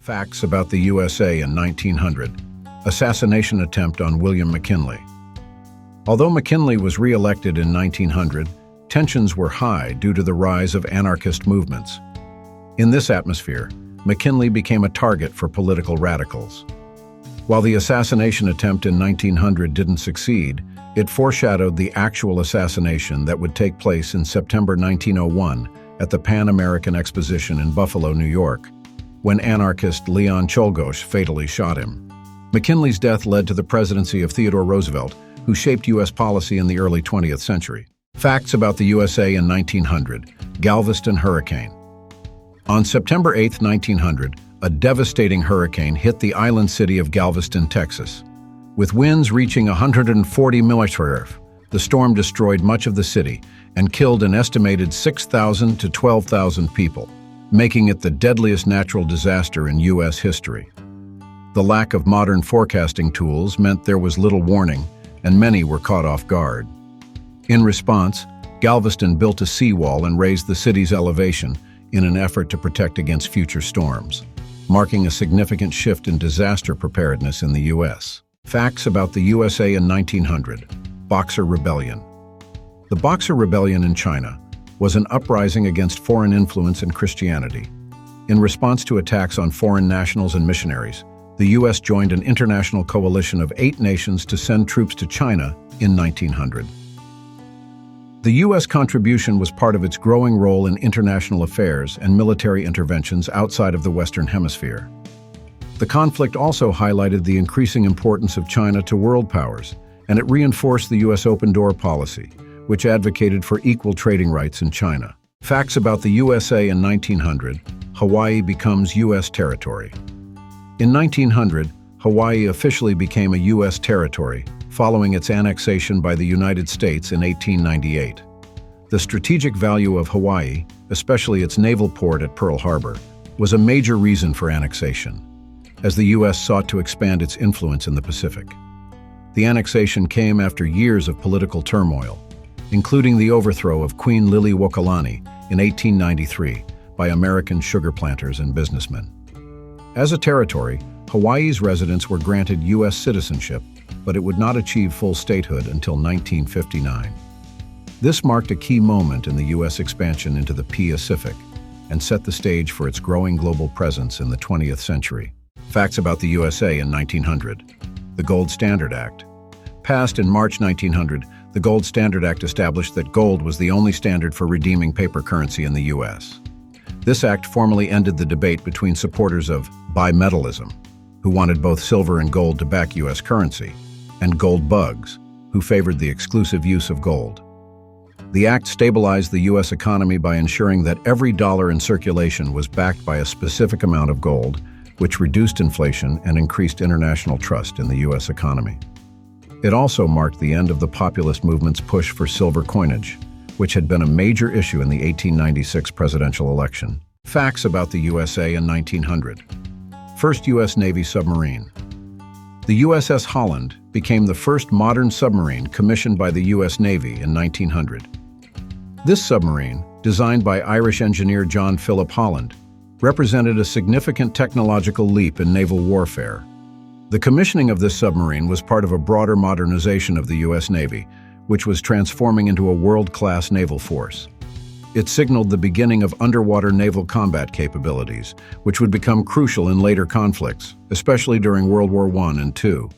Facts about the USA in 1900. Assassination attempt on William McKinley. Although McKinley was re-elected in 1900, tensions were high due to the rise of anarchist movements. In this atmosphere, McKinley became a target for political radicals. While the assassination attempt in 1900 didn't succeed, it foreshadowed the actual assassination that would take place in September 1901 at the Pan American Exposition in Buffalo, New York, when anarchist Leon Czolgosz fatally shot him. McKinley's death led to the presidency of Theodore Roosevelt, who shaped U.S. policy in the early 20th century. Facts about the USA in 1900. Galveston Hurricane. On September 8, 1900, a devastating hurricane hit the island city of Galveston, Texas. With winds reaching 140 mph, the storm destroyed much of the city and killed an estimated 6,000 to 12,000 people, making it the deadliest natural disaster in U.S. history. The lack of modern forecasting tools meant there was little warning, and many were caught off guard. In response, Galveston built a seawall and raised the city's elevation in an effort to protect against future storms, marking a significant shift in disaster preparedness in the U.S. Facts about the USA in 1900. Boxer Rebellion. The Boxer Rebellion in China was an uprising against foreign influence and Christianity. In response to attacks on foreign nationals and missionaries, the U.S. joined an international coalition of 8 nations to send troops to China in 1900. The U.S. contribution was part of its growing role in international affairs and military interventions outside of the Western Hemisphere. The conflict also highlighted the increasing importance of China to world powers, and it reinforced the U.S. open-door policy, which advocated for equal trading rights in China. Facts about the USA in 1900. Hawaii becomes U.S. territory. In 1900, Hawaii officially became a U.S. territory, following its annexation by the United States in 1898. The strategic value of Hawaii, especially its naval port at Pearl Harbor, was a major reason for annexation, as the U.S. sought to expand its influence in the Pacific. The annexation came after years of political turmoil, including the overthrow of Queen Liliuokalani in 1893 by American sugar planters and businessmen. As a territory, Hawaii's residents were granted U.S. citizenship, but it would not achieve full statehood until 1959. This marked a key moment in the U.S. expansion into the Pacific and set the stage for its growing global presence in the 20th century. Facts about the USA in 1900. The Gold Standard Act. Passed in March 1900, the Gold Standard Act established that gold was the only standard for redeeming paper currency in the U.S. This act formally ended the debate between supporters of bimetallism, who wanted both silver and gold to back U.S. currency, and gold bugs, who favored the exclusive use of gold. The act stabilized the U.S. economy by ensuring that every dollar in circulation was backed by a specific amount of gold, which reduced inflation and increased international trust in the U.S. economy. It also marked the end of the populist movement's push for silver coinage, which had been a major issue in the 1896 presidential election. Facts about the USA in 1900. First U.S. Navy submarine. The USS Holland became the first modern submarine commissioned by the U.S. Navy in 1900. This submarine, designed by Irish engineer John Philip Holland, represented a significant technological leap in naval warfare. The commissioning of this submarine was part of a broader modernization of the U.S. Navy, which was transforming into a world-class naval force. It signaled the beginning of underwater naval combat capabilities, which would become crucial in later conflicts, especially during World War I and II.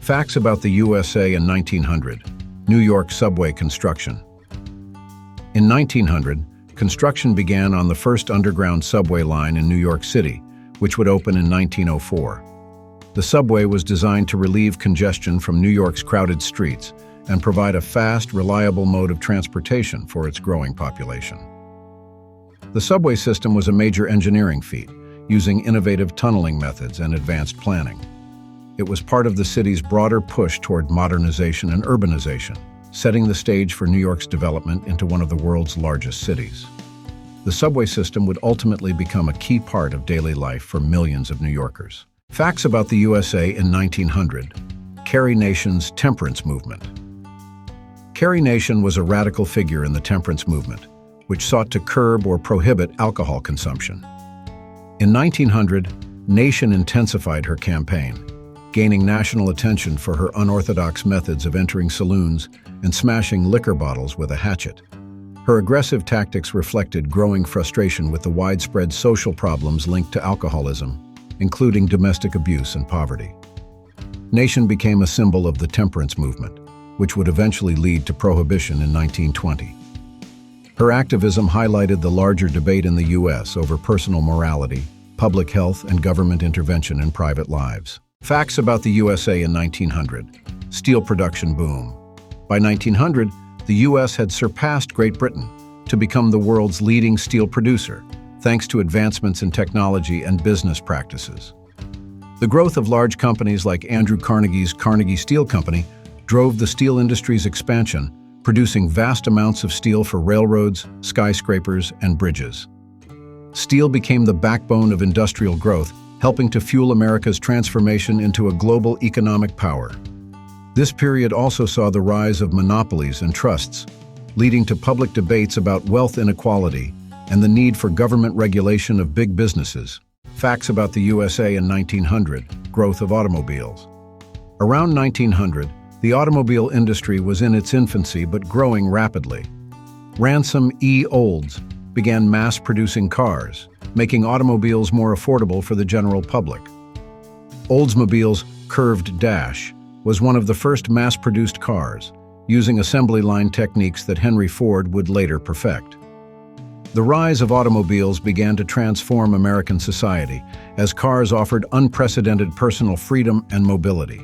Facts about the USA in 1900. New York subway construction. In 1900, construction began on the first underground subway line in New York City, which would open in 1904. The subway was designed to relieve congestion from New York's crowded streets and provide a fast, reliable mode of transportation for its growing population. The subway system was a major engineering feat, using innovative tunneling methods and advanced planning. It was part of the city's broader push toward modernization and urbanization, setting the stage for New York's development into one of the world's largest cities. The subway system would ultimately become a key part of daily life for millions of New Yorkers. Facts about the USA in 1900. Carrie Nation's Temperance movement. Carrie Nation was a radical figure in the temperance movement, which sought to curb or prohibit alcohol consumption. In 1900, Nation intensified her campaign, gaining national attention for her unorthodox methods of entering saloons and smashing liquor bottles with a hatchet. Her aggressive tactics reflected growing frustration with the widespread social problems linked to alcoholism, including domestic abuse and poverty. Nation became a symbol of the Temperance movement, which would eventually lead to prohibition in 1920. Her activism highlighted the larger debate in the U.S. over personal morality, public health, and government intervention in private lives. Facts about the USA in 1900. Steel production boom. By 1900, the U.S. had surpassed Great Britain to become the world's leading steel producer, thanks to advancements in technology and business practices. The growth of large companies like Andrew Carnegie's Carnegie Steel Company drove the steel industry's expansion, producing vast amounts of steel for railroads, skyscrapers, and bridges. Steel became the backbone of industrial growth, helping to fuel America's transformation into a global economic power. This period also saw the rise of monopolies and trusts, leading to public debates about wealth inequality and the need for government regulation of big businesses. Facts about the USA in 1900. Growth of automobiles. Around 1900, the automobile industry was in its infancy but growing rapidly. Ransom E. Olds began mass-producing cars, making automobiles more affordable for the general public. Oldsmobile's curved dash was one of the first mass-produced cars, using assembly line techniques that Henry Ford would later perfect. The rise of automobiles began to transform American society, as cars offered unprecedented personal freedom and mobility.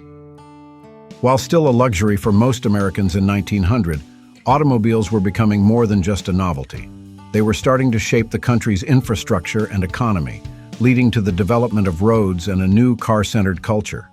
While still a luxury for most Americans in 1900, automobiles were becoming more than just a novelty. They were starting to shape the country's infrastructure and economy, leading to the development of roads and a new car-centered culture.